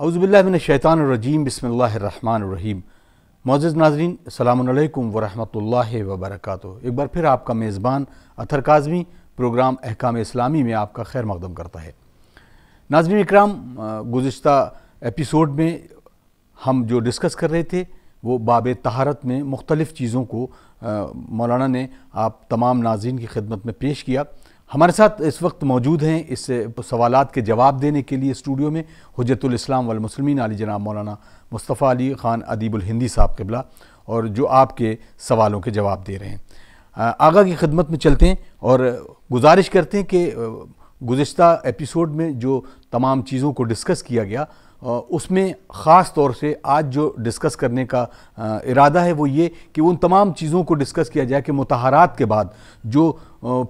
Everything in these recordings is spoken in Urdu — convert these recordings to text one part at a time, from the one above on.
اعوذ باللہ من الشیطان الرجیم بسم اللہ الرحمن الرحیم۔ معزز ناظرین السلام علیکم ورحمۃ اللہ وبرکاتہ۔ ایک بار پھر آپ کا میزبان اطہر کاظمی پروگرام احکام اسلامی میں آپ کا خیر مقدم کرتا ہے۔ ناظرین اکرام، گزشتہ ایپیسوڈ میں ہم جو ڈسکس کر رہے تھے وہ باب طہارت میں مختلف چیزوں کو مولانا نے آپ تمام ناظرین کی خدمت میں پیش کیا۔ ہمارے ساتھ اس وقت موجود ہیں اس سوالات کے جواب دینے کے لیے اسٹوڈیو میں حجت الاسلام والمسلمین علی جناب مولانا مصطفیٰ علی خان ادیب الہندی صاحب قبلہ، اور جو آپ کے سوالوں کے جواب دے رہے ہیں۔ آغا کی خدمت میں چلتے ہیں اور گزارش کرتے ہیں کہ گزشتہ ایپیسوڈ میں جو تمام چیزوں کو ڈسکس کیا گیا اس میں خاص طور سے آج جو ڈسکس کرنے کا ارادہ ہے وہ یہ کہ ان تمام چیزوں کو ڈسکس کیا جائے کہ مطہرات کے بعد جو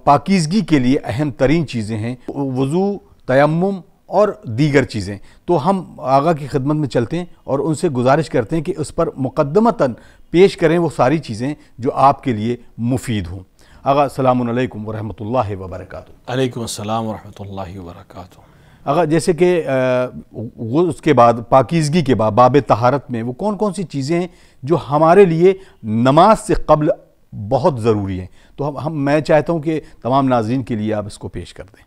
پاکیزگی کے لیے اہم ترین چیزیں ہیں وضو، تیمم اور دیگر چیزیں، تو ہم آغا کی خدمت میں چلتے ہیں اور ان سے گزارش کرتے ہیں کہ اس پر مقدمتاً پیش کریں وہ ساری چیزیں جو آپ کے لیے مفید ہوں۔ آغا السلام علیکم ورحمۃ اللہ وبرکاتہ۔ علیکم السلام ورحمۃ اللہ وبرکاتہ۔ آغا جیسے کہ اس کے بعد پاکیزگی کے بعد باب طہارت میں وہ کون کون سی چیزیں ہیں جو ہمارے لیے نماز سے قبل بہت ضروری ہیں، تو میں چاہتا ہوں کہ تمام ناظرین کے لیے آپ اس کو پیش کر دیں۔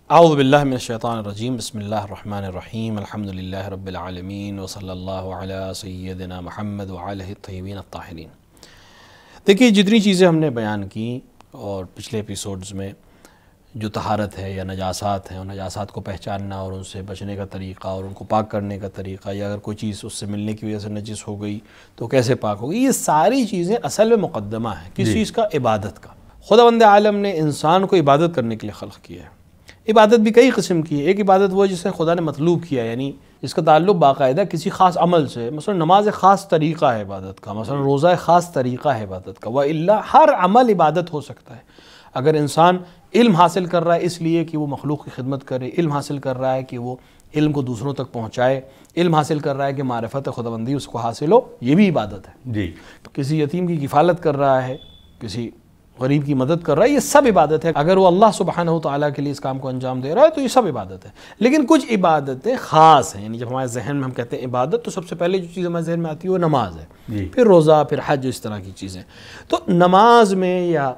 اعوذ باللہ من الشیطان الرجیم، بسم اللہ الرحمن الرحیم، الحمدللہ رب العالمین وصلی اللہ علی سیدنا محمد وآلہ الطیبین الطاہرین۔ دیکھیے، جتنی چیزیں ہم نے بیان کی اور پچھلے ایپیسوڈز میں جو طہارت ہے یا نجاسات ہیں، اور نجاسات کو پہچاننا اور ان سے بچنے کا طریقہ اور ان کو پاک کرنے کا طریقہ، یا اگر کوئی چیز اس سے ملنے کی وجہ سے نجس ہو گئی تو کیسے پاک ہوگی، یہ ساری چیزیں اصل میں مقدمہ ہیں کس چیز کا؟ عبادت کا۔ خداوند عالم نے انسان کو عبادت کرنے کے لیے خلق کیا ہے۔ عبادت بھی کئی قسم کی ہے۔ ایک عبادت وہ ہے جسے خدا نے مطلوب کیا، یعنی جس کا تعلق باقاعدہ کسی خاص عمل سے، مثلا نماز ایک خاص طریقہ ہے عبادت کا، مثلا روزہ ایک خاص طریقہ ہے عبادت کا، وَإِلَّا ہر عمل عبادت ہو سکتا ہے۔ اگر انسان علم حاصل کر رہا ہے اس لیے کہ وہ مخلوق کی خدمت کرے، علم حاصل کر رہا ہے کہ وہ علم کو دوسروں تک پہنچائے، علم حاصل کر رہا ہے کہ معرفت خداوندی اس کو حاصل ہو، یہ بھی عبادت ہے۔ جی، کسی یتیم کی کفالت کر رہا ہے، کسی غریب کی مدد کر رہا ہے، یہ سب عبادت ہے۔ اگر وہ اللہ سبحانہ وتعالیٰ کے لیے اس کام کو انجام دے رہا ہے تو یہ سب عبادت ہے۔ لیکن کچھ عبادتیں خاص ہیں، یعنی جب ہمارے ذہن میں ہم کہتے ہیں عبادت تو سب سے پہلے جو چیز ہمارے ذہن میں آتی ہے وہ نماز ہے، پھر روزہ، پھر حج، اس طرح کی چیزیں۔ تو نماز میں یا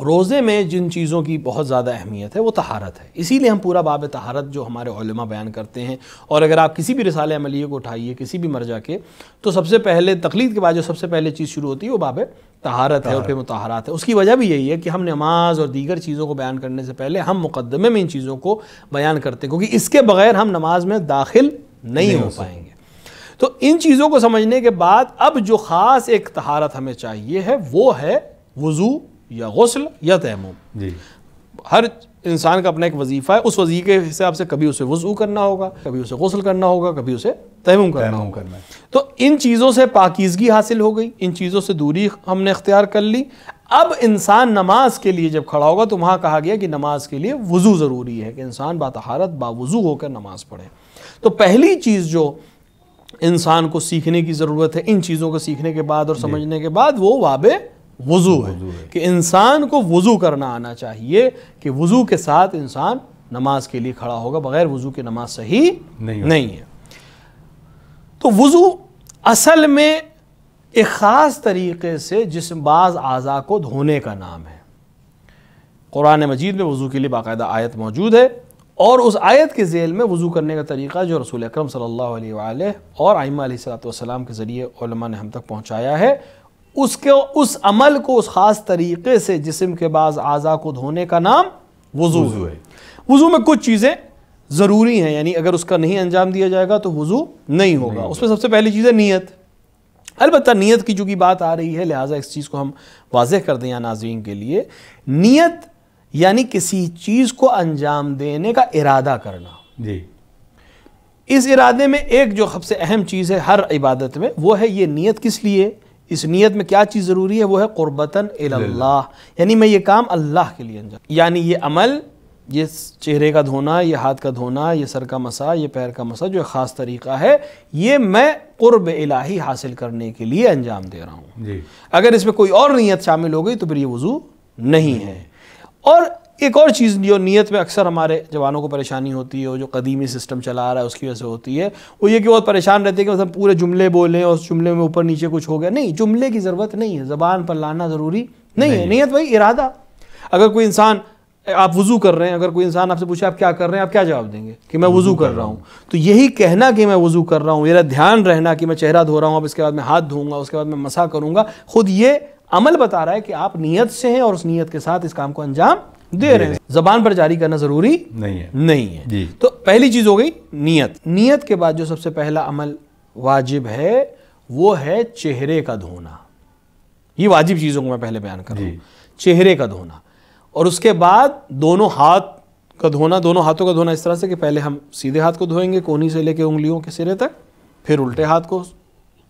روزے میں جن چیزوں کی بہت زیادہ اہمیت ہے وہ طہارت ہے، اسی لیے ہم پورا باب طہارت جو ہمارے علماء بیان کرتے ہیں، اور اگر آپ کسی بھی رسالہ عملیہ کو اٹھائیے کسی بھی مرجع کے، تو سب سے پہلے تقلید کے بعد جو سب سے پہلے چیز شروع ہوتی ہے وہ باب طہارت ہے، اور پھر مطہرات ہے۔ اس کی وجہ بھی یہی ہے کہ ہم نماز اور دیگر چیزوں کو بیان کرنے سے پہلے ہم مقدمے میں ان چیزوں کو بیان کرتے ہیں، کیونکہ اس کے بغیر ہم نماز میں داخل نہیں ہو پائیں گے۔ تو ان چیزوں کو سمجھنے کے بعد اب جو خاص ایک طہارت ہمیں چاہیے ہے وہ ہے وضو یا غسل یا تیمم۔ جی، ہر انسان کا اپنا ایک وظیفہ ہے، اس وظیفے کے حساب سے کبھی اسے وضو کرنا ہوگا، کبھی اسے غسل کرنا ہوگا، کبھی اسے تیمم کرنا ہوگا۔ تو ان چیزوں سے پاکیزگی حاصل ہو گئی، ان چیزوں سے دوری ہم نے اختیار کر لی۔ اب انسان نماز کے لیے جب کھڑا ہوگا تو وہاں کہا گیا کہ نماز کے لیے وضو ضروری ہے، کہ انسان باطہارت باوضو ہو کر نماز پڑھے۔ تو پہلی چیز جو انسان کو سیکھنے کی ضرورت ہے ان چیزوں کو سیکھنے کے بعد اور سمجھنے کے بعد وہ باب وضو ہے، کہ انسان کو وضو کرنا آنا چاہیے، کہ وضو کے ساتھ انسان نماز کے لیے کھڑا ہوگا، بغیر وضو کے نماز صحیح نہیں ہے۔ تو وضو اصل میں ایک خاص طریقے سے جسم بعض اعضاء کو دھونے کا نام ہے۔ قرآن مجید میں وضو کے لیے باقاعدہ آیت موجود ہے، اور اس آیت کے ذیل میں وضو کرنے کا طریقہ جو رسول اکرم صلی اللہ علیہ وآلہ اور ائمہ علیہ السلام کے ذریعے علماء نے ہم تک پہنچایا ہے، اس عمل کو اس خاص طریقے سے جسم کے بعض اعضاء کو دھونے کا نام وضو ہے۔ وضو میں کچھ چیزیں ضروری ہیں، یعنی اگر اس کا نہیں انجام دیا جائے گا تو وضو نہیں ہوگا۔ اس میں سب سے پہلی چیز ہے نیت۔ البتہ نیت کی چونکہ بات آ رہی ہے لہٰذا اس چیز کو ہم واضح کر دیں یا ناظرین کے لیے، نیت یعنی کسی چیز کو انجام دینے کا ارادہ کرنا۔ جی، اس ارادے میں ایک جو سب سے اہم چیز ہے ہر عبادت میں وہ ہے یہ نیت۔ کس لیے؟ اس نیت میں کیا چیز ضروری ہے؟ وہ ہے قربتاً الی اللہ، یعنی میں یہ کام اللہ کے لیے انجام، یعنی یہ عمل، یہ چہرے کا دھونا، یہ ہاتھ کا دھونا، یہ سر کا مسح، یہ پیر کا مسح، جو ایک خاص طریقہ ہے، یہ میں قرب الہی حاصل کرنے کے لیے انجام دے رہا ہوں۔ جی، اگر اس میں کوئی اور نیت شامل ہو گئی تو پھر یہ وضو نہیں ہے۔ اور ایک اور چیز جو نیت میں اکثر ہمارے جوانوں کو پریشانی ہوتی ہے، وہ جو قدیمی سسٹم چلا آ رہا ہے اس کی وجہ سے ہوتی ہے، وہ یہ کہ وہ پریشان رہتے ہیں کہ مثلا پورے جملے بولیں اور اس جملے میں اوپر نیچے کچھ ہو گیا. نہیں، جملے کی ضرورت نہیں ہے، زبان پر لانا ضروری نہیں ہے. نیت بھائی ارادہ. اگر کوئی انسان، آپ وضو کر رہے ہیں، اگر کوئی انسان آپ سے پوچھے آپ کیا کر رہے ہیں، آپ کیا جواب دیں گے؟ کہ میں وضو کر رہا ہوں. تو یہی کہنا کہ میں وضو کر رہا ہوں، میرا دھیان رہنا کہ میں چہرہ دھو رہا ہوں، اب اس کے بعد میں ہاتھ دھوؤں گا، اس کے بعد میں مسح کروں گا، خود یہ عمل بتا رہا ہے کہ آپ نیت سے ہیں اور اس نیت کے ساتھ اس کام کو انجام دے رہے ہیں. زبان پر جاری کرنا ضروری نہیں ہے. تو پہلی چیز ہو گئی نیت. نیت کے بعد جو سب سے پہلا عمل واجب ہے وہ ہے چہرے کا دھونا. یہ واجب چیزوں کو میں پہلے بیان کر رہا ہوں. چہرے کا دھونا، اور اس کے بعد دونوں ہاتھ کا دھونا. دونوں ہاتھوں کا دھونا اس طرح سے کہ پہلے ہم سیدھے ہاتھ کو دھوئیں گے کونی سے لے کے انگلیوں کے سرے تک، پھر الٹے ہاتھ کو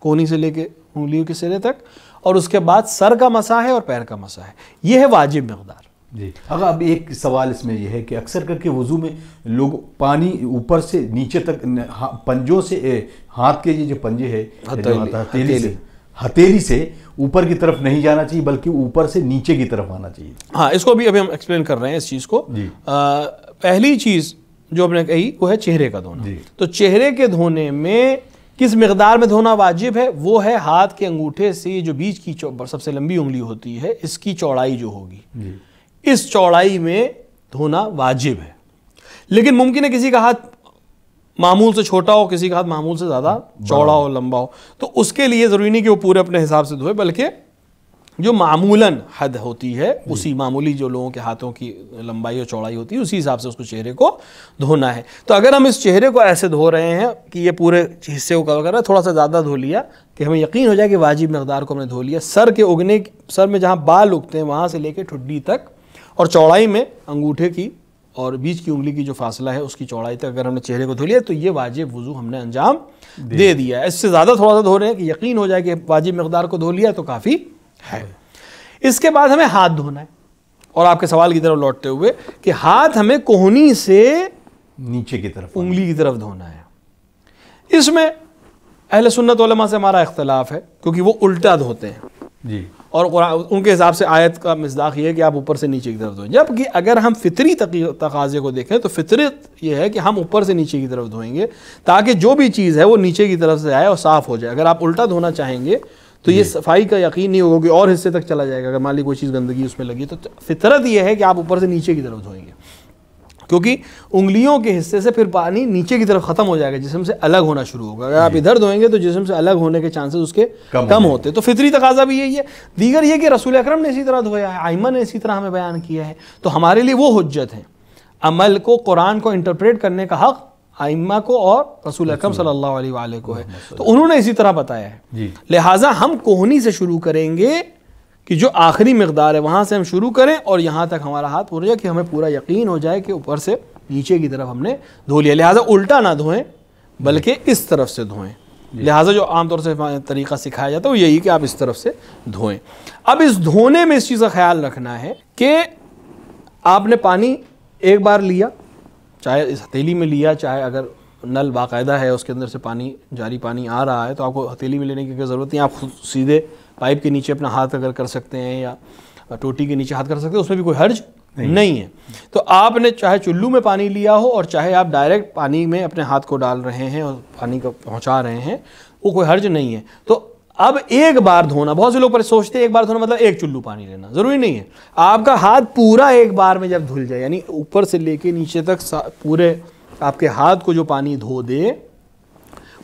کونی سے لے کے انگلیوں کے سرے تک، اور اس کے بعد سر کا مسح ہے اور پیر کا مسح ہے. یہ ہے واجب مقدار. جی. اگر اب ایک سوال اس میں یہ ہے کہ اکثر کر کے وضو میں لوگ پانی اوپر سے نیچے تک پنجوں سے، ہاتھ کے یہ جو پنجے ہے ہتھیلی سے اوپر کی طرف نہیں جانا چاہیے بلکہ اوپر سے نیچے کی طرف آنا چاہیے. ہاں، اس کو ابھی ہم ایکسپلین کر رہے ہیں اس چیز کو. پہلی چیز جو ہم نے کہی وہ ہے چہرے کا دھونا. تو چہرے کے دھونے میں کس مقدار میں دھونا واجب ہے؟ وہ ہے ہاتھ کے انگوٹھے سے جو بیچ کی سب سے لمبی انگلی ہوتی ہے، اس کی چوڑائی جو ہوگی، اس چوڑائی میں دھونا واجب ہے. لیکن ممکن ہے کسی کا ہاتھ معمول سے چھوٹا ہو، کسی کا ہاتھ معمول سے زیادہ چوڑا ہو، لمبا ہو، تو اس کے لیے ضروری نہیں کہ وہ پورے اپنے حساب سے دھوئے، بلکہ جو معمولاً حد ہوتی ہے اسی معمولی جو لوگوں کے ہاتھوں کی لمبائی اور چوڑائی ہوتی ہے اسی حساب سے اس کو چہرے کو دھونا ہے. تو اگر ہم اس چہرے کو ایسے دھو رہے ہیں کہ یہ پورے حصے کو کور کر رہا ہے، تھوڑا سا زیادہ دھو لیا کہ ہمیں یقین ہو جائے کہ واجب مقدار کو ہم نے دھو لیا. سر میں جہاں بال اگتے ہیں وہاں سے لے کے ٹھڈی تک، اور چوڑائی میں انگوٹھے کی اور بیچ کی انگلی کی جو فاصلہ ہے اس کی چوڑائی تک اگر ہم نے چہرے کو دھو لیا تو یہ واجب وضو ہم نے انجام دے دیا ہے. اس سے زیادہ تھوڑا سا دھو رہے ہیں کہ یقین ہو جائے کہ واجب مقدار کو دھو لیا تو کافی ہے. اس کے بعد ہمیں ہاتھ دھونا ہے. اور آپ کے سوال کی طرف لوٹتے ہوئے کہ ہاتھ ہمیں کوہنی سے نیچے کی طرف انگلی کی طرف دھونا ہے. اس میں اہل سنت علماء سے ہمارا اختلاف ہے کیونکہ وہ الٹا دھوتے ہیں. اور ان کے حساب سے آیت کا مصداق یہ ہے کہ آپ اوپر سے نیچے کی طرف دھوئیں، جبکہ اگر ہم فطری تقاضے کو دیکھیں تو فطرت یہ ہے کہ ہم اوپر سے نیچے کی طرف دھوئیں گے تاکہ جو بھی چیز ہے وہ نیچے کی طرف سے آئے اور صاف ہو جائے. اگر آپ الٹا دھونا چاہیں گے تو یہ صفائی کا یقین نہیں ہوگا کہ اور حصے تک چلا جائے گا. اگر مان لی کوئی چیز گندگی اس میں لگی تو فطرت یہ ہے کہ آپ اوپر سے نیچے کی طرف دھوئیں گے، کیونکہ انگلیوں کے حصے سے پھر پانی نیچے کی طرف ختم ہو جائے گا، جسم سے الگ ہونا شروع ہوگا. اگر آپ ادھر دھوئیں گے تو جسم سے الگ ہونے کے چانسز اس کے کم ہوتے. تو فطری تقاضا بھی یہی ہے. دیگر یہ کہ رسول اکرم نے اسی طرح دھویا ہے، ائمہ نے اسی طرح ہمیں بیان کیا ہے، تو ہمارے لیے وہ حجت ہے. عمل کو، قرآن کو انٹرپریٹ کرنے کا حق ائمہ کو اور رسول اکرم صلی اللہ علیہ وآلہ کو ہے، تو انہوں نے اسی طرح بتایا ہے. لہٰذا ہم کوہنی سے شروع کریں گے کہ جو آخری مقدار ہے وہاں سے ہم شروع کریں اور یہاں تک ہمارا ہاتھ پورا جائے کہ ہمیں پورا یقین ہو جائے کہ اوپر سے نیچے کی طرف ہم نے دھو لیا. لہٰذا الٹا نہ دھوئیں بلکہ اس طرف سے دھوئیں. لہٰذا جو عام طور سے طریقہ سکھایا جاتا ہے وہ یہی کہ آپ اس طرف سے دھوئیں. اب اس دھونے میں اس چیز کا خیال رکھنا ہے کہ آپ نے پانی ایک بار لیا، چاہے اس ہتھیلی میں لیا، چاہے اگر نل باقاعدہ ہے اس کے اندر سے پانی جاری پانی آ رہا ہے تو آپ کو ہتھیلی میں لینے کی ضرورت نہیں. آپ خود سیدھے پائپ کے نیچے اپنا ہاتھ اگر کر سکتے ہیں یا ٹوٹی کے نیچے ہاتھ کر سکتے ہیں، اس میں بھی کوئی حرج نہیں ہے. تو آپ نے چاہے چلو میں پانی لیا ہو اور چاہے آپ ڈائریکٹ پانی میں اپنے ہاتھ کو ڈال رہے ہیں اور پانی کو پہنچا رہے ہیں، وہ کوئی حرج نہیں ہے. تو اب ایک بار دھونا، بہت سے لوگ پر سوچتے ہیں ایک بار دھونا مطلب ایک چلو پانی لینا، ضروری نہیں ہے. آپ کا ہاتھ پورا ایک بار میں جب دھل جائے، یعنی اوپر سے لے کے نیچے تک پورے آپ کے ہاتھ کو جو پانی دھو دے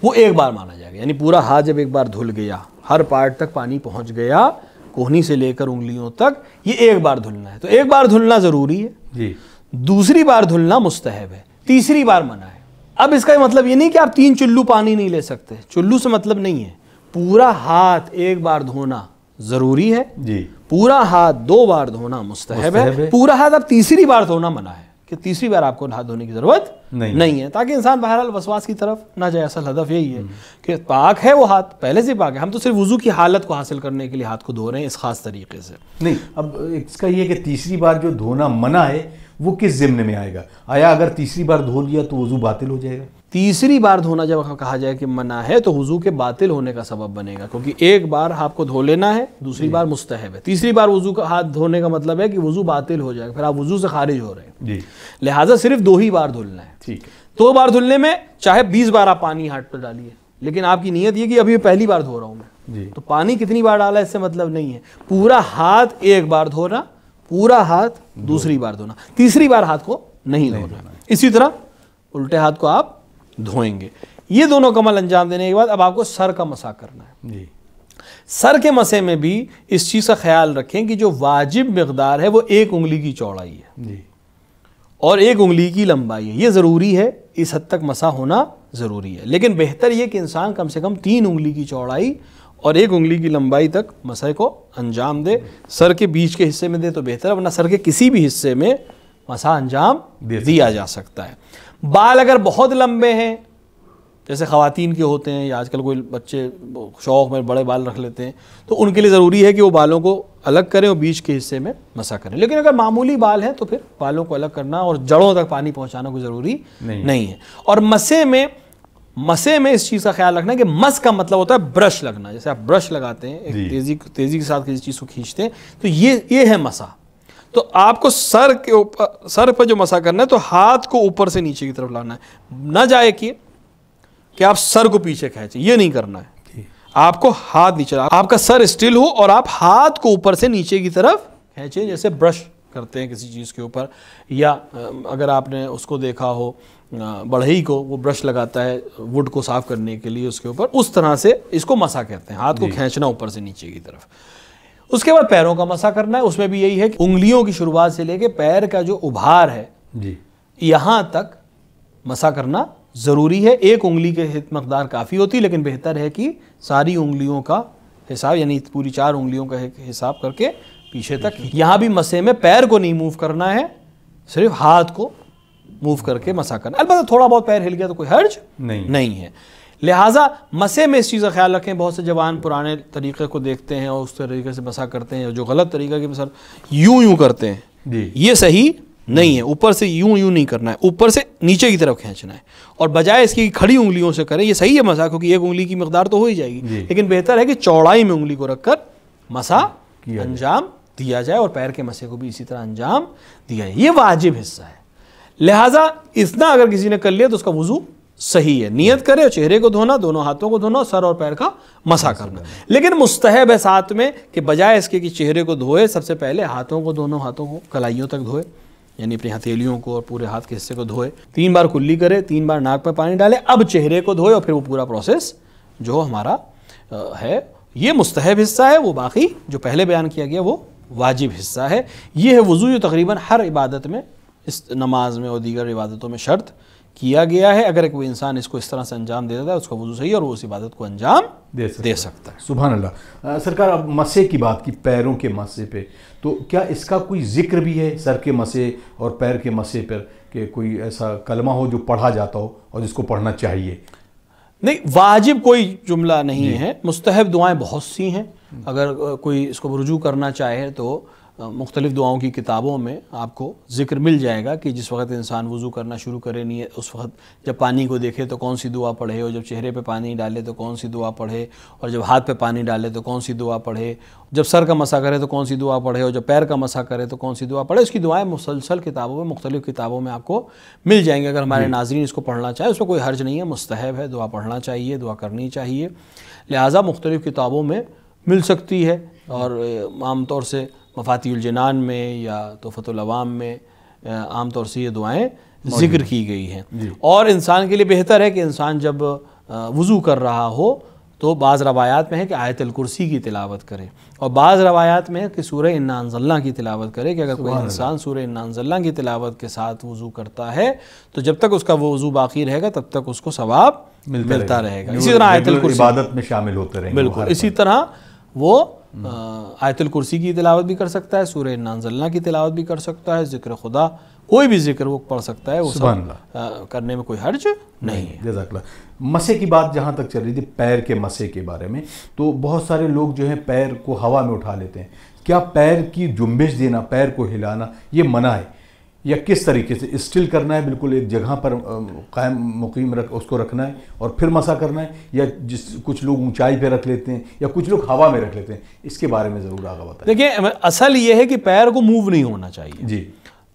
وہ ایک بار مانا جائے گا. یعنی پورا ہاتھ جب ایک بار دھل گیا، ہر پارٹ تک پانی پہنچ گیا، کوہنی سے لے کر انگلیوں تک، یہ ایک بار دھلنا ہے. تو ایک بار دھلنا ضروری ہے، دوسری بار دھلنا مستحب ہے، تیسری بار منع ہے. اب اس کا مطلب یہ نہیں کہ آپ 3 چلو پانی نہیں لے سکتے، چلو سے مطلب نہیں ہے. پورا ہاتھ ایک بار دھونا ضروری ہے، پورا ہاتھ 2 بار دھونا مستحب ہے، پورا ہاتھ اب تیسری بار دھونا منع ہے کہ تیسری بار آپ کو ہاتھ دھونے کی ضرورت نہیں ہے، تاکہ انسان بہرحال وسواس کی طرف نہ جائے. اصل ہدف یہی ہے کہ پاک ہے وہ ہاتھ، پہلے سے پاک ہے. ہم تو صرف وضو کی حالت کو حاصل کرنے کے لیے ہاتھ کو دھو رہے ہیں اس خاص طریقے سے. نہیں، اب اس کا یہ کہ تیسری بار جو دھونا منع ہے وہ کس ضمن میں آئے گا؟ آیا اگر تیسری بار دھو لیا تو وضو باطل ہو جائے گا؟ تیسری بار دھونا جب کہا جائے کہ منع ہے تو وضو کے باطل ہونے کا سبب بنے گا، کیونکہ ایک بار آپ کو دھو لینا ہے، دوسری بار مستحب ہے، تیسری بار وضو کا ہاتھ دھونے کا مطلب ہے کہ وضو باطل ہو جائے گا، پھر آپ وضو سے خارج ہو رہے ہیں، لہٰذا صرف 2 ہی بار دھلنا ہے۔ 2 بار دھلنے میں چاہے 20 بار آپ پانی ہاتھ پہ ڈالیے، لیکن آپ کی نیت یہ کہ ابھی پہلی بار دھو رہا ہوں میں، تو پانی کتنی بار ڈالا اس سے مطلب نہیں ہے، پورا ہاتھ ایک بار دھونا، پورا ہاتھ دوسری بار دھونا، تیسری بار ہاتھ کو نہیں دھونا۔ اسی طرح الٹے ہاتھ کو آپ دھوئیں گے۔ یہ دونوں کمل انجام دینے کے بعد اب آپ کو سر کا مسح کرنا ہے۔ سر کے مسح میں بھی اس چیز کا خیال رکھیں کہ جو واجب مقدار ہے وہ 1 انگلی کی چوڑائی ہے اور 1 انگلی کی لمبائی ہے، یہ ضروری ہے، اس حد تک مسح ہونا ضروری ہے، لیکن بہتر یہ کہ انسان کم سے کم 3 انگلی کی چوڑائی اور 1 انگلی کی لمبائی تک مسح کو انجام دے۔ سر کے بیچ کے حصے میں دے تو بہتر ہے، ورنہ سر کے کسی بھی حصے میں مسح انجام دیا جا سکتا ہے۔ بال اگر بہت لمبے ہیں، جیسے خواتین کے ہوتے ہیں یا آج کل کوئی بچے شوق میں بڑے بال رکھ لیتے ہیں، تو ان کے لیے ضروری ہے کہ وہ بالوں کو الگ کریں اور بیچ کے حصے میں مسح کریں، لیکن اگر معمولی بال ہیں تو پھر بالوں کو الگ کرنا اور جڑوں تک پانی پہنچانا کوئی ضروری نہیں ہے۔ اور مسح میں اس چیز کا خیال رکھنا ہے کہ مس کا مطلب ہوتا ہے برش لگنا، جیسے آپ برش لگاتے ہیں ایک تیزی کے ساتھ کسی چیز کو کھینچتے ہیں، تو یہ ہے مسح۔ تو آپ کو سر پر جو مسح کرنا ہے تو ہاتھ کو اوپر سے نیچے کی طرف لانا ہے، نہ جائے کہ آپ سر کو پیچھے کھینچیں، یہ نہیں کرنا ہے، آپ کو ہاتھ نیچے، آپ کا سر اسٹل ہو اور آپ ہاتھ کو اوپر سے نیچے کی طرف کھینچیں، جیسے برش کرتے ہیں کسی چیز کے اوپر، یا اگر آپ نے اس کو دیکھا ہو بڑھئی کو، وہ برش لگاتا ہے ووڈ کو صاف کرنے کے لیے اس کے اوپر، اس طرح سے اس کو مسح کہتے ہیں، ہاتھ کو کھینچنا اوپر سے نیچے کی طرف۔ اس کے بعد پیروں کا مسح کرنا ہے، اس میں بھی یہی ہے کہ انگلیوں کی شروعات سے لے کے پیر کا جو ابھار ہے یہاں تک مسح کرنا ضروری ہے۔ 1 انگلی کے مقدار کافی ہوتی، لیکن بہتر ہے کہ ساری انگلیوں کا حساب، یعنی پوری 4 انگلیوں کا حساب کر کے پیچھے تک۔ یہاں بھی مسح میں پیر کو نہیں موو کرنا ہے، صرف ہاتھ کو موو کر کے مسح کرنا، البتہ تھوڑا بہت پیر ہل گیا تو کوئی حرج نہیں ہے۔ لہٰذا مسح میں اس چیز کا خیال رکھیں، بہت سے جوان پرانے طریقے کو دیکھتے ہیں اور اس طریقے سے مسح کرتے ہیں، جو غلط طریقہ کہ مثلا یوں کرتے ہیں، یہ صحیح نہیں ہے، اوپر سے یوں نہیں کرنا ہے، اوپر سے نیچے کی طرف کھینچنا ہے، اور بجائے اس کی کھڑی انگلیوں سے کریں، یہ صحیح ہے مسح، کیونکہ 1 انگلی کی مقدار تو ہو ہی جائے گی، لیکن بہتر ہے کہ چوڑائی میں انگلی کو رکھ کر مسح انجام دیا جائے، اور پیر کے مسح کو بھی اسی طرح انجام دیا جائے، یہ واجب حصہ ہے۔ لہٰذا اتنا اگر کسی نے کر لیا تو اس کا وضو صحیح ہے، نیت کرے اور چہرے کو دھونا، دونوں ہاتھوں کو دھونا، سر اور پیر کا مسح کرنا، لیکن مستحب ہے ساتھ میں کہ بجائے اس کے کہ چہرے کو دھوئے، سب سے پہلے ہاتھوں کو، دونوں ہاتھوں کو کلائیوں تک دھوئے، یعنی اپنی ہتھیلیوں کو اور پورے ہاتھ کے حصے کو دھوئے، 3 بار کلی کرے، 3 بار ناک پہ پانی ڈالے، اب چہرے کو دھوئے، اور پھر وہ پورا پروسیس جو ہمارا ہے یہ مستحب حصہ ہے، وہ باقی جو پہلے بیان کیا گیا وہ واجب حصہ ہے۔ یہ ہے وضو جو تقریباً ہر عبادت میں، اس نماز میں اور دیگر عبادتوں میں شرط کیا گیا ہے، اگر کوئی انسان اس کو اس طرح سے انجام دے دیتا ہے اس کا وضو صحیح اور وہ اس عبادت کو انجام دے سکتا ہے۔ سبحان اللہ۔ سرکار، اب مسح کی بات کی، پیروں کے مسح پہ، تو کیا اس کا کوئی ذکر بھی ہے سر کے مسح اور پیر کے مسح پر، کہ کوئی ایسا کلمہ ہو جو پڑھا جاتا ہو اور جس کو پڑھنا چاہیے؟ نہیں، واجب کوئی جملہ نہیں ہے، مستحب دعائیں بہت سی ہیں، اگر کوئی اس کو رجوع کرنا چاہے تو مختلف دعاؤں کی کتابوں میں آپ کو ذکر مل جائے گا کہ جس وقت انسان وضو کرنا شروع کرے، نہیں اس وقت جب پانی کو دیکھے تو کون سی دعا پڑھے، اور جب چہرے پہ پانی ڈالے تو کون سی دعا پڑھے، اور جب ہاتھ پہ پانی ڈالے تو کون سی دعا پڑھے، جب سر کا مسح کرے تو کون سی دعا پڑھے، اور جب پیر کا مسح کرے تو کون سی دعا پڑھے۔ اس کی دعائیں مسلسل کتابوں میں، مختلف کتابوں میں آپ کو مل جائیں گے، اگر ہمارے ناظرین اس کو پڑھنا چاہیں اس میں کوئی حرج نہیں ہے، مستحب ہے، دعا پڑھنا چاہیے، دعا کرنی چاہیے، لہٰذا مختلف کتابوں میں مل سکتی ہے، اور عام طور سے مفاتیح الجنان میں یا تحفۃ العوام میں عام طور سے یہ دعائیں ذکر کی گئی ہیں۔ اور انسان کے لیے بہتر ہے کہ انسان جب وضو کر رہا ہو تو بعض روایات میں ہے کہ آیت الکرسی کی تلاوت کرے، اور بعض روایات میں ہے کہ سورہ انا انزلنا کی تلاوت کرے، کہ اگر کوئی انسان سورہ انا انزلنا کی تلاوت کے ساتھ وضو کرتا ہے تو جب تک اس کا وہ وضو باقی رہے گا تب تک اس کو ثواب ملتا رہے گا۔ اسی طرح آیت الکرسی عبادت میں شامل ہوتے رہیں گے، بالکل اسی طرح وہ آیت الکرسی کی تلاوت بھی کر سکتا ہے، سورہ انا انزلنا کی تلاوت بھی کر سکتا ہے، ذکر خدا کوئی بھی ذکر وہ پڑھ سکتا ہے، وہ سب کرنے میں کوئی حرج نہیں ہے۔ جزاک اللہ۔ مسح کی بات جہاں تک چل رہی تھی، پیر کے مسح کے بارے میں، تو بہت سارے لوگ جو ہیں پیر کو ہوا میں اٹھا لیتے ہیں، کیا پیر کی جنبش دینا، پیر کو ہلانا یہ منع ہے؟ یا کس طریقے سے اسٹل کرنا ہے، بالکل ایک جگہ پر قائم مقیم اس کو رکھنا ہے اور پھر مسح کرنا ہے، یا کچھ لوگ اونچائی پہ رکھ لیتے ہیں یا کچھ لوگ ہوا میں رکھ لیتے ہیں؟ اس کے بارے میں ضرور آگاہ بتائیں۔ دیکھیں اصل یہ ہے کہ پیر کو موو نہیں ہونا چاہیے جی،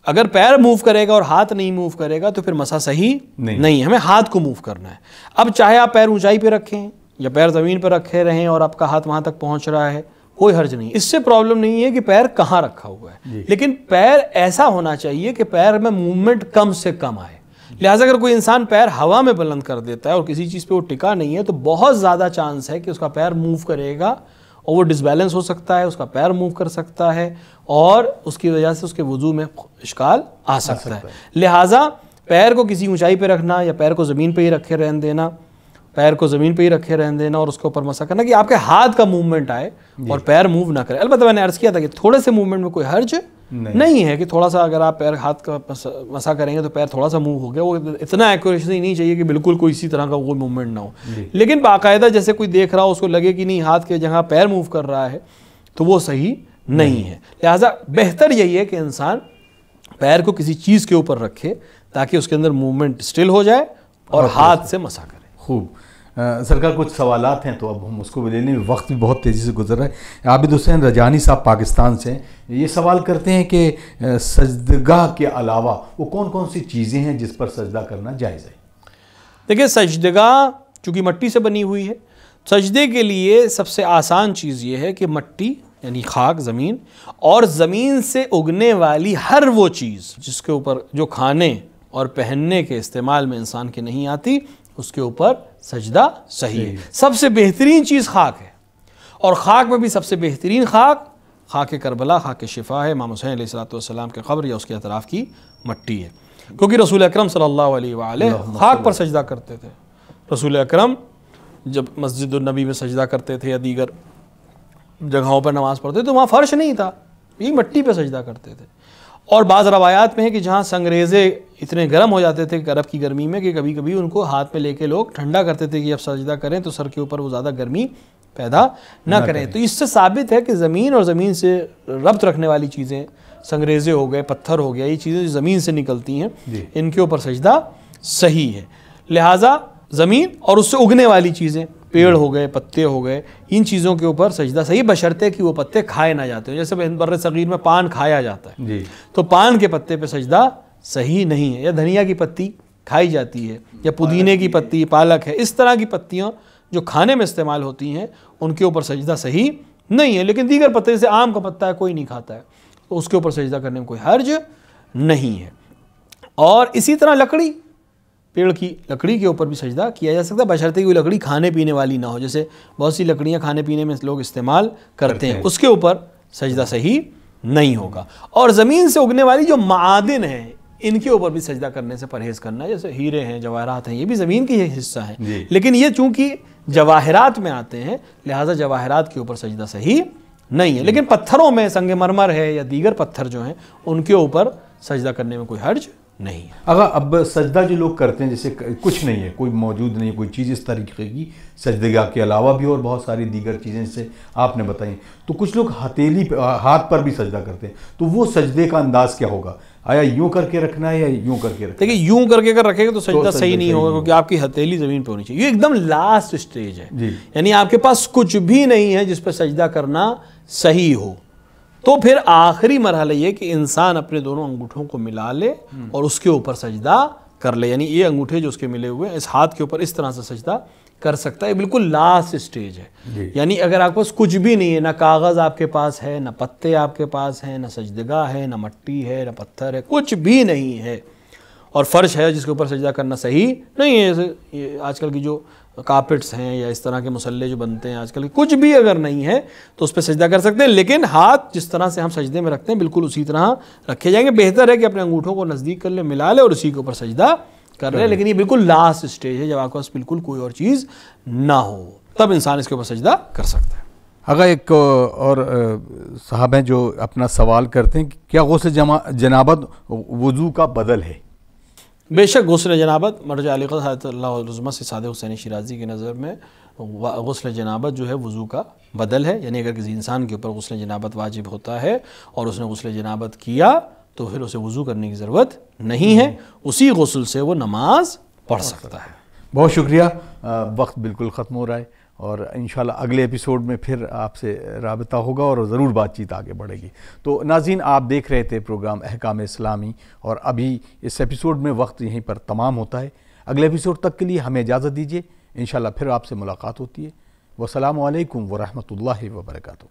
اگر پیر موو کرے گا اور ہاتھ نہیں موو کرے گا تو پھر مسح صحیح نہیں ہے، ہمیں ہاتھ کو موو کرنا ہے۔ اب چاہے آپ پیر اونچائی پہ رکھیں یا پیر زمین پہ رکھے رہیں اور آپ کا ہاتھ وہاں تک پہنچ رہا ہے، کوئی حرج نہیں، اس سے پرابلم نہیں ہے کہ پیر کہاں رکھا ہوا ہے، لیکن پیر ایسا ہونا چاہیے کہ پیر میں موومنٹ کم سے کم آئے۔ لہٰذا اگر کوئی انسان پیر ہوا میں بلند کر دیتا ہے اور کسی چیز پہ وہ ٹکا نہیں ہے تو بہت زیادہ چانس ہے کہ اس کا پیر موو کرے گا اور وہ ڈس بیلنس ہو سکتا ہے، اس کا پیر موو کر سکتا ہے اور اس کی وجہ سے اس کے وضو میں اشکال آ سکتا ہے۔ لہٰذا پیر کو کسی اونچائی پہ رکھنا یا پیر کو زمین پہ ہی رکھے رہنے دینا، پیر کو زمین پہ ہی رکھے رہنے دینا اور اس کے اوپر مسح کرنا کہ آپ کے ہاتھ کا موومنٹ آئے اور پیر موو نہ کرے۔ البتہ میں نے عرض کیا تھا کہ تھوڑے سے موومنٹ میں کوئی حرج نہیں ہے کہ تھوڑا سا اگر آپ پیر ہاتھ کا مسح کریں گے تو پیر تھوڑا سا موو ہو گیا، وہ اتنا ایکوریسی نہیں چاہیے کہ بالکل کوئی اسی طرح کا کوئی موومنٹ نہ ہو، لیکن باقاعدہ جیسے کوئی دیکھ رہا ہو اس کو لگے کہ نہیں ہاتھ کے جگہ پیر موو کر رہا ہے تو وہ صحیح نہیں ہے۔ لہٰذا بہتر یہی ہے کہ انسان پیر کو کسی چیز کے اوپر رکھے تاکہ اس کے اندر موومنٹ اسٹل ہو جائے اور ہاتھ سے مسح کرے۔ خوب سرکار، کچھ سوالات ہیں تو اب ہم اس کو بھی لے لیں، وقت بھی بہت تیزی سے گزر رہا ہے۔ عابد حسین رجانی صاحب پاکستان سے یہ سوال کرتے ہیں کہ سجدگاہ کے علاوہ وہ کون کون سی چیزیں ہیں جس پر سجدہ کرنا جائز ہے؟ دیکھیں سجدگاہ چونکہ مٹی سے بنی ہوئی ہے، سجدے کے لیے سب سے آسان چیز یہ ہے کہ مٹی یعنی خاک زمین اور زمین سے اگنے والی ہر وہ چیز جس کے اوپر جو کھانے اور پہننے کے استعمال میں انسان کے نہیں آتی اس کے اوپر سجدہ صحیح ہے۔ سب سے بہترین چیز خاک ہے اور خاک میں بھی سب سے بہترین خاک کربلا، خاک شفا ہے، امام حسین علیہ السلام کے قبر یا اس کے اطراف کی مٹی ہے، کیونکہ رسول اکرم صلی اللہ علیہ وآلہ خاک پر سجدہ کرتے تھے۔ رسول اکرم جب مسجد النبی میں سجدہ کرتے تھے یا دیگر جگہوں پر نماز پڑھتے تو وہاں فرش نہیں تھا، یہ مٹی پہ سجدہ کرتے تھے۔ اور بعض روایات میں ہے کہ جہاں سنگریزے اتنے گرم ہو جاتے تھے عرب کی گرمی میں کہ کبھی کبھی ان کو ہاتھ میں لے کے لوگ ٹھنڈا کرتے تھے کہ اب سجدہ کریں تو سر کے اوپر وہ زیادہ گرمی پیدا نہ کریں۔ تو اس سے ثابت ہے کہ زمین اور زمین سے ربط رکھنے والی چیزیں، سنگریزے ہو گئے، پتھر ہو گیا، یہ چیزیں جو زمین سے نکلتی ہیں ان کے اوپر سجدہ صحیح ہے۔ لہٰذا زمین اور اس سے اگنے والی چیزیں، پیڑ ہو گئے، پتے ہو گئے، ان چیزوں کے اوپر سجدہ صحیح، بشرطے کہ وہ پتے کھائے نہ جاتے ہیں۔ جیسے بر صغیر میں پان کھایا جاتا ہے تو پان کے پتے پہ سجدہ صحیح نہیں ہے، یا دھنیا کی پتی کھائی جاتی ہے یا پودینے کی پتی، پالک ہے، اس طرح کی پتیاں جو کھانے میں استعمال ہوتی ہیں ان کے اوپر سجدہ صحیح نہیں ہے۔ لیکن دیگر پتے جیسے آم کا پتا ہے کوئی نہیں کھاتا ہے تو اس کے اوپر سجدہ کرنے میں کوئی حرج نہیں ہے۔ اور اسی طرح لکڑی، پیڑ کی لکڑی کے اوپر بھی سجدہ کیا جا سکتا ہے، بشرطے کہ وہ لکڑی کھانے پینے والی نہ ہو، جیسے بہت سی لکڑیاں کھانے پینے میں لوگ استعمال کرتے ہیں، اس کے اوپر سجدہ صحیح نہیں ہوگا۔ اور زمین سے اگنے والی جو معادن ہیں ان کے اوپر بھی سجدہ کرنے سے پرہیز کرنا ہے، جیسے ہیرے ہیں، جواہرات ہیں، یہ بھی زمین کی حصہ ہیں، لیکن یہ چونکہ جواہرات میں آتے ہیں لہٰذا جواہرات کے اوپر سجدہ صحیح نہیں ہے۔ لیکن پتھروں میں سنگ مرمر ہے یا دیگر پتھر جو ہیں ان کے اوپر سجدہ کرنے میں کوئی حرج نہیں ہے۔ اگر اب سجدہ جو لوگ کرتے ہیں جیسے کچھ نہیں ہے، کوئی موجود نہیں ہے، کوئی چیز اس طریقے کی سجدگاہ کے علاوہ بھی اور بہت ساری دیگر چیزیں جیسے آپ نے بتائیں، تو کچھ لوگ ہاتھ پر بھی سجدہ کرتے ہیں، تو وہ سجدے کا انداز کیا ہوگا؟ آیا یوں کر کے رکھنا ہے یا یوں کر کے رکھنا ہے؟ دیکھیں یوں کر کے اگر رکھے گا تو سجدہ صحیح نہیں ہوگا، کیونکہ آپ کی ہتھیلی زمین پہ ہونی چاہیے، یہ ایک دم لاسٹ سٹیج ہے، یعنی آپ کے پاس کچھ بھی نہیں ہے جس پہ سجدہ کرنا صحیح ہو، تو پھر آخری مرحلہ یہ کہ انسان اپنے دونوں انگوٹھوں کو ملا لے اور اس کے اوپر سجدہ کر لے، یعنی یہ انگوٹھے جو اس کے ملے ہوئے ہیں اس ہاتھ کے اوپر اس طرح سے سجدہ کر سکتا ہے، بالکل لاسٹ سٹیج ہے۔ یعنی اگر آپ کے پاس کچھ بھی نہیں ہے، نہ کاغذ آپ کے پاس ہے، نہ پتے آپ کے پاس ہیں، نہ سجدگاہ ہے، نہ مٹی ہے، نہ پتھر ہے، کچھ بھی نہیں ہے، اور فرش ہے جس کے اوپر سجدہ کرنا صحیح نہیں ہے، جیسے آج کل کی جو کارپٹس ہیں یا اس طرح کے مسلے جو بنتے ہیں آج کل، کچھ بھی اگر نہیں ہے تو اس پہ سجدہ کر سکتے ہیں، لیکن ہاتھ جس طرح سے ہم سجدے میں رکھتے ہیں بالکل اسی طرح رکھے جائیں گے۔ بہتر ہے کہ اپنے انگوٹھوں کو نزدیک کر لے، ملا لے اور اسی کے اوپر سجدہ کر لے، لیکن یہ بالکل لاسٹ سٹیج ہے جب آپ کے پاس بالکل کوئی اور چیز نہ ہو، تب انسان اس کے اوپر سجدہ کر سکتا ہے۔ اگر ایک اور صاحب ہیں جو اپنا سوال کرتے ہیں کہ کیا غسل جنابت وضو کا بدل ہے؟ بے شک غسل جنابت مرجع علی قدر حضرت اللہ علیہ سے سعد حسین شیرازی کی نظر میں غسل جنابت جو ہے وضو کا بدل ہے، یعنی اگر کسی انسان کے اوپر غسل جنابت واجب ہوتا ہے اور اس نے غسل جنابت کیا تو پھر اسے وضو کرنے کی ضرورت نہیں ہے، اسی غسل سے وہ نماز پڑھ سکتا ہے۔ بہت شکریہ، وقت بالکل ختم ہو رہا ہے، اور انشاءاللہ اگلے ایپیسوڈ میں پھر آپ سے رابطہ ہوگا اور ضرور بات چیت آگے بڑھے گی۔ تو ناظرین، آپ دیکھ رہے تھے پروگرام احکام اسلامی، اور ابھی اس ایپیسوڈ میں وقت یہیں پر تمام ہوتا ہے۔ اگلے ایپیسوڈ تک کے لیے ہمیں اجازت دیجیے، انشاءاللہ پھر آپ سے ملاقات ہوتی ہے۔ والسلام علیکم ورحمۃ اللہ وبرکاتہ۔